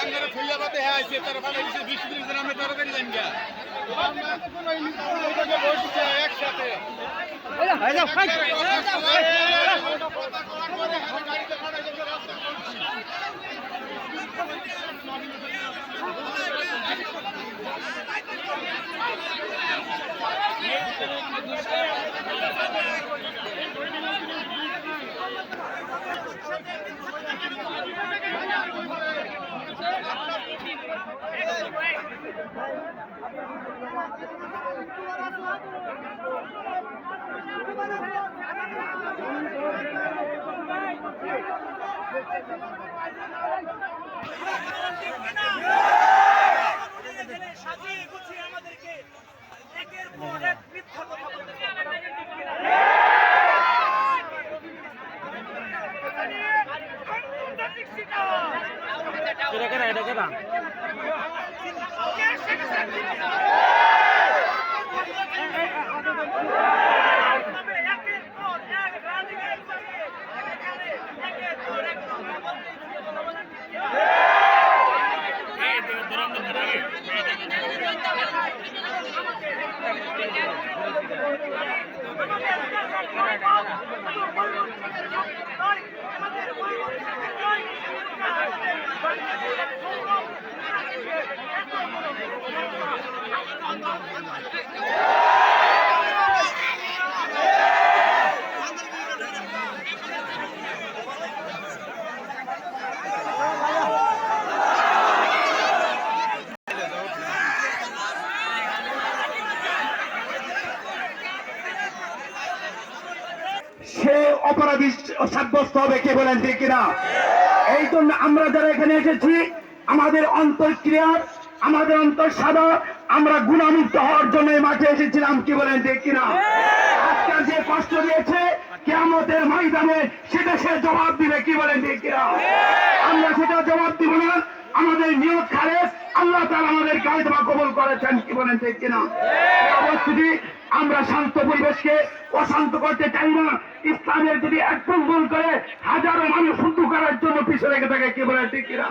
আমরা ফিল্লাবাতে হ্যাঁ আছে তার ভালো কিছু 20 দিন আমরা তাড়াতাড়ি যাই গা আমরা তো কোনো ইনফরমেশন বসছে একসাথে এই যাও ফাইট কথা করা করে গাড়িতে খড়া গেছে রাস্তা সে অপরাধী সাব্যস্ত হবে, কে বলেন ঠিক কিনা? এই জন্য আমরা যারা এখানে এসেছি আমাদের অন্তর্ক্রিয়ার আমাদের অন্তর সাদা, আমরা গুণামুক্ত হওয়ার জন্য মাঠে এসেছিলাম, কি বলেন ঠিক কিনা? আজকাল যে কষ্ট দিয়েছে কিয়ামতের ময়দানে সেটা সে জবাব দিবে, কি বলেন ঠিক কিনা? আমরা সেটা জবাব দিব না। আমাদের নিয়ত খালেস, আল্লাহ তাআলা আমাদের কায়দা কবুল করেছেন, কি বলেন ঠিক কিনা? অবস্থিতি আমরা শান্ত পরিবেশকে অশান্ত করতে চাই না। ইসলামের যদি একদম ভুল করে হাজারো মানুষ শুদ্ধ করার জন্য পিছনে রেখে থাকে, কি বলেন ঠিক কিনা?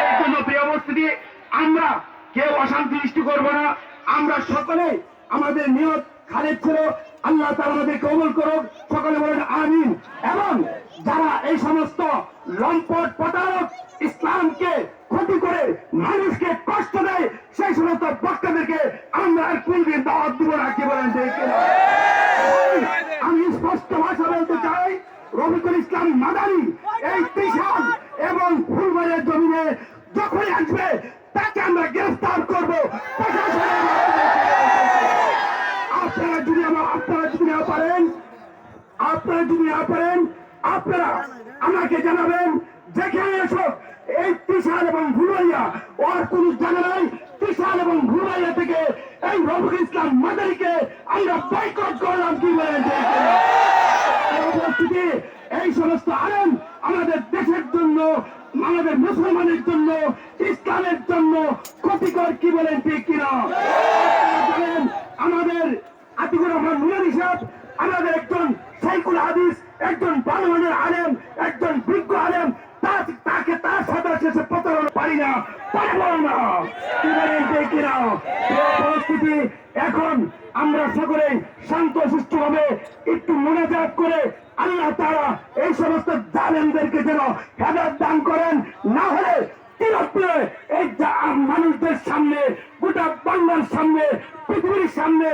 এই জন্য প্রিয় উপস্থিতি, আমরা কেউ অশান্তি সৃষ্টি করবো না। আমরা সকলে আমাদের নিয়ত খালেদ ছিল, আল্লাহ তাআলা আমাদের কবুল করুক, সকলে বলেন আমিন। এবং যারা এই সমস্ত লম্পট প্রতারক ইসলামকে ক্ষতি করে মানুষকে কষ্ট দেয় সেই সমস্ত বক্তাদেরকে আমরা আর কোনদিন দাওয়াত দিব না, কি বলেন ঠিক কিনা? আমি স্পষ্ট ভাষা বলতে চাই, রফিকুল ইসলাম মাদানী এই ত্রিশাল এবং ফুলবাড়ির জমিনে যখনই আসবে তাকে আমরা গ্রেফতার করবো। আপনারা যদি না পারেন আপনারা আমাকে জানাবেন, যেখানে এসব এই ত্রিশাল এবং ফুলবাড়িয়া ওর কোন জানা নাই। ত্রিশাল এবং ফুলবাড়িয়া থেকে এই রফিকুল ইসলাম মাদানীকে আমরা বয়কট করলাম, কি বলেন? উপস্থিতি এই সমস্ত আলেম আমাদের দেশের জন্য, আমাদের মুসলমানের জন্য, ইসলামের জন্য ক্ষতিকর, কি বলেন ঠিক কিনা? আমাদের আতিকুর রহমান নুরানী সাহেব আমাদের একজন শাইখুল হাদিস, একজন ভালো মানের আলেম, একজন বিজ্ঞ আলেম, তাকে তার সাথে শেষে প্রতারণা পারি না, পারবো না, কি বলেন ঠিক কিনা? পরিস্থিতি এখন আমরা সকলে শান্ত সুস্থ ভাবে একটু মোনাজাত করে আল্লাহ তাআলা এই সমস্ত জালেমদেরকে যেন হেদায়েত দান করেন, না হলে তিরস্কার এই মানুষদের সামনে, গোটা বাংলার সামনে, পৃথিবীর সামনে